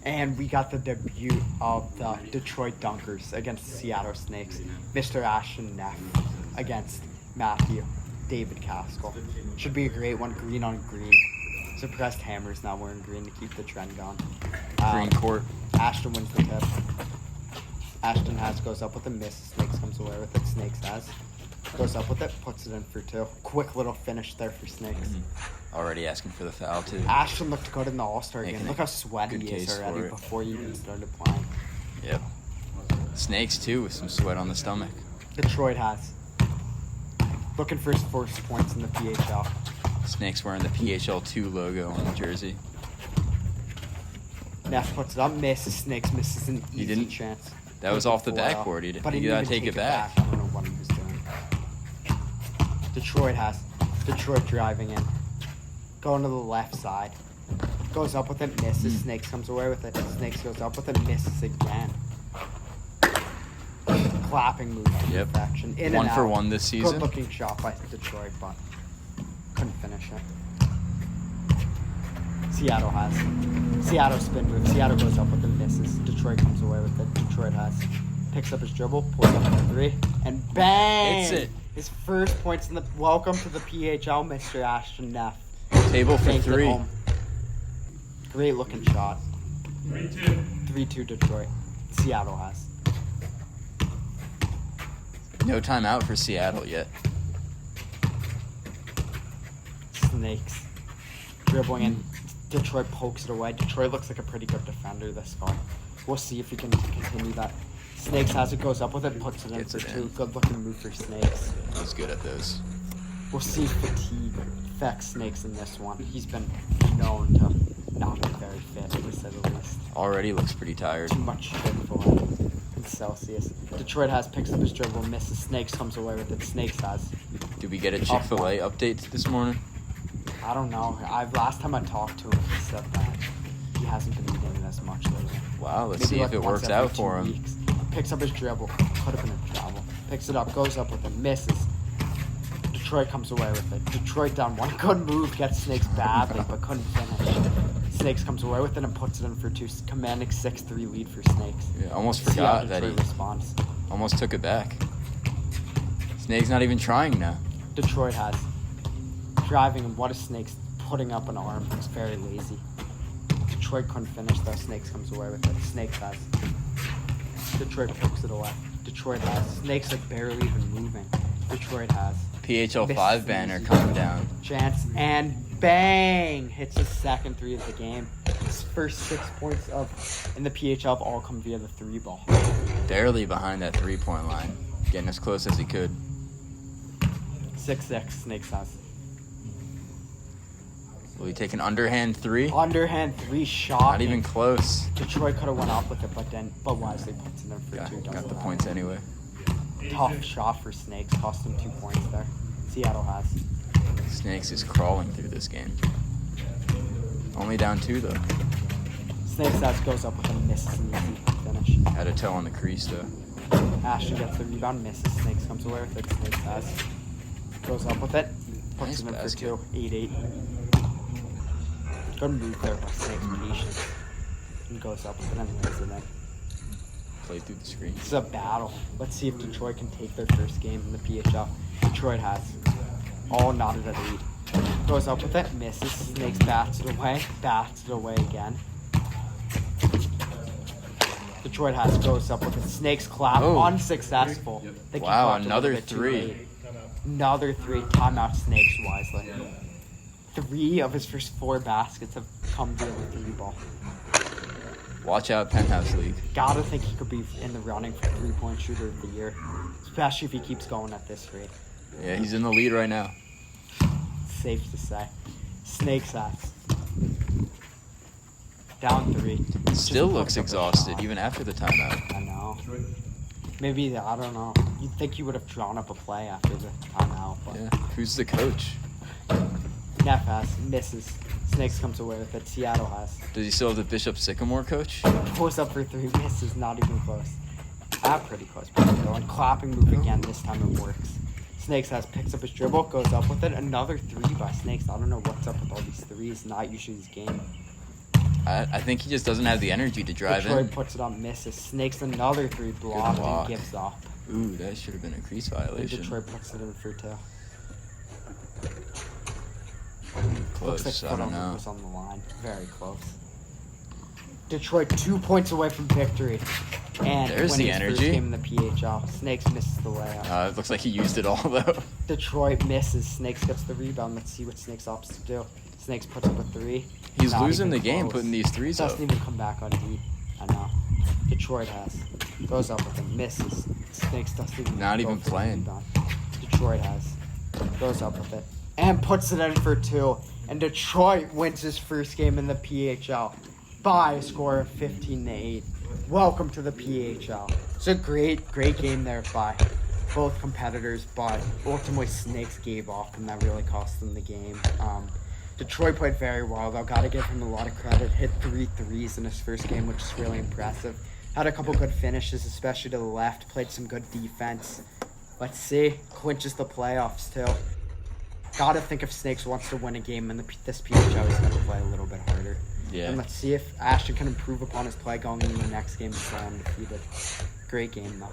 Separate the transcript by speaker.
Speaker 1: And we got the debut of the Detroit Dunkers against the Seattle Snakes. Mr. Ashton Neff against Matthew David Caskell. Should be a great one. Green on green. Suppressed Hammers now wearing green to keep the trend going.
Speaker 2: Green court.
Speaker 1: Ashton wins the tip. Ashton goes up with a miss. Snakes comes away with it. Snakes goes up with it, puts it in for 2. Quick little finish there for Snakes.
Speaker 2: Already asking for the foul, too.
Speaker 1: Ashton looked good in the All-Star game. Look how sweaty he is already
Speaker 2: for
Speaker 1: before he even started playing.
Speaker 2: Yep. Snakes, too, with some sweat on the stomach.
Speaker 1: Detroit has. Looking for his first points in the PHL.
Speaker 2: Snakes wearing the PHL 2 logo on the jersey.
Speaker 1: Neff puts it up, misses. Snakes misses an easy chance.
Speaker 2: That was off the backboard. You gotta take it back.
Speaker 1: I don't know what he was doing. Detroit has. Detroit driving in. Going to the left side. Goes up with it, misses. Snakes comes away with it. Snakes goes up with it, misses again. Clapping move to perfection. In
Speaker 2: 1
Speaker 1: and
Speaker 2: for
Speaker 1: out.
Speaker 2: 1 this season.
Speaker 1: Good looking shot by Detroit, but couldn't finish it. Seattle has. Seattle spin move. Seattle goes up with it, misses. Detroit comes away with it. Detroit has. Picks up his dribble, pulls up for 3, and bang!
Speaker 2: Hits it.
Speaker 1: His first points in the welcome to the PHL, Mr. Ashton Neff.
Speaker 2: Table for 3.
Speaker 1: Great looking shot.
Speaker 3: 3-2.
Speaker 1: 3-2 Detroit. Seattle has.
Speaker 2: No timeout for Seattle yet.
Speaker 1: Snakes. Dribbling in. Detroit pokes it away. Detroit looks like a pretty good defender this far. We'll see if he can continue that. Snakes has it, goes up with it, puts it in for 2. Good looking move for Snakes.
Speaker 2: He's good at those.
Speaker 1: We'll see if fatigue affects Snakes in this one. He's been known to not be very fit, to say the least.
Speaker 2: Already looks pretty tired.
Speaker 1: Too much Chick-fil-A in Celsius. Detroit picks up his dribble, misses. Snakes comes away with it. Snakes has.
Speaker 2: Did we get a Chick-fil-A update this morning?
Speaker 1: I don't know. Last time I talked to him, he said that he hasn't been eating as much lately.
Speaker 2: Wow, let's see if it works out for him.
Speaker 1: Picks up his dribble. Could have been a travel. Picks it up, goes up with it, misses. Detroit comes away with it. Detroit down 1. Good move, gets Snakes badly, but couldn't finish. Snakes comes away with it and puts it in for 2. Commanding 6-3 lead for Snakes.
Speaker 2: Yeah, almost forgot that he
Speaker 1: responds.
Speaker 2: Almost took it back. Snakes not even trying now.
Speaker 1: Detroit has. Driving, and what is Snakes putting up an arm? It's very lazy. Detroit couldn't finish, though. Snakes comes away with it. Snakes has. Detroit pokes it away. Detroit has. Snakes are barely even moving. Detroit has.
Speaker 2: PHL 5 banner coming down.
Speaker 1: Chance, and bang! Hits his second 3 of the game. His first 6 points in the PHL have all come via the 3 ball.
Speaker 2: Barely behind that 3-point line. Getting as close as he could.
Speaker 1: 6-6, Snakes has.
Speaker 2: Will he take an underhand 3?
Speaker 1: Underhand 3 shot.
Speaker 2: Not even close.
Speaker 1: Detroit could have went up with it, but wisely puts it in for 2.
Speaker 2: Got the points anyway.
Speaker 1: Tough shot for Snakes. Cost him 2 points there. Seattle has.
Speaker 2: Snakes is crawling through this game. Only down 2, though.
Speaker 1: Snakes has goes up with a misses an easy finish.
Speaker 2: Had a toe on the crease, though.
Speaker 1: Ashton gets the rebound, misses. Snakes comes away with it. Snakes has. Goes up with it. Puts it in for 2. 8-8. Good move there by Snakes. Patience. And goes up with it and lays it in.
Speaker 2: Play through the screen.
Speaker 1: This is a battle. Let's see if Detroit can take their first game in the PHL. Detroit has. All knotted at 8. Goes up with it, misses. Snakes bats it away again. Detroit has goes up with it. Snakes clap. Unsuccessful. They
Speaker 2: wow, another 3.
Speaker 1: Another 3. Timeout Snakes wisely. 3 of his first 4 baskets have come via the 3 ball.
Speaker 2: Watch out, Penthouse League.
Speaker 1: Gotta think he could be in the running for 3-point shooter of the year. Especially if he keeps going at this rate.
Speaker 2: Yeah, he's in the lead right now.
Speaker 1: Safe to say. Snakes ass. Down 3.
Speaker 2: Still looks exhausted, even after the timeout.
Speaker 1: I know. Maybe, I don't know. You'd think he would have drawn up a play after the timeout. But
Speaker 2: Yeah, who's the coach?
Speaker 1: Neff has. Misses. Snakes comes away with it. Seattle has.
Speaker 2: Does he still have the Bishop Sycamore coach?
Speaker 1: Pulls up for 3. Misses. Not even close. Pretty close. Going. Clapping move again. This time it works. Snakes has picks up his dribble, goes up with it. Another 3 by Snakes. I don't know what's up with all these 3s. Not usually his game.
Speaker 2: I think he just doesn't have the energy to drive
Speaker 1: Detroit
Speaker 2: in.
Speaker 1: puts it on, misses. Snakes another 3 blocked
Speaker 2: block.
Speaker 1: and gives up.
Speaker 2: Ooh, that should have been a crease
Speaker 1: And
Speaker 2: violation.
Speaker 1: Detroit puts it in for 2.
Speaker 2: Close,
Speaker 1: Looks like
Speaker 2: I
Speaker 1: foot
Speaker 2: don't
Speaker 1: on
Speaker 2: know.
Speaker 1: was on the line. Very close. Detroit 2 points away from victory. And
Speaker 2: There's
Speaker 1: winning
Speaker 2: the
Speaker 1: his
Speaker 2: energy.
Speaker 1: first game in the PHL. Snakes misses the layup.
Speaker 2: It looks like he used it all, though.
Speaker 1: Detroit misses. Snakes gets the rebound. Let's see what Snakes opts to do. Snakes puts up a 3.
Speaker 2: He's
Speaker 1: Not
Speaker 2: losing the
Speaker 1: even
Speaker 2: game
Speaker 1: close.
Speaker 2: putting these threes up.
Speaker 1: Doesn't even come back on D. I know. Detroit has. Goes up with it. Misses. Snakes doesn't even
Speaker 2: Not
Speaker 1: go
Speaker 2: even
Speaker 1: for the
Speaker 2: playing.
Speaker 1: rebound. Detroit has. Goes up with it. And puts it in for 2. And Detroit wins his first game in the PHL by a score of 15-8. Welcome to the PHL. It's a great game there by both competitors, but ultimately Snakes gave off, and that really cost them the game. Detroit played very well, though. Got to give him a lot of credit. Hit 3 threes in his first game, which is really impressive. Had a couple good finishes, especially to the left. Played some good defense. Let's see. Clinches the playoffs, too. Got to think if Snakes wants to win a game in this PHL, he's going to play a little bit harder.
Speaker 2: Yeah.
Speaker 1: And let's see if Ashton can improve upon his play going into the next game and stay undefeated. Great game, though.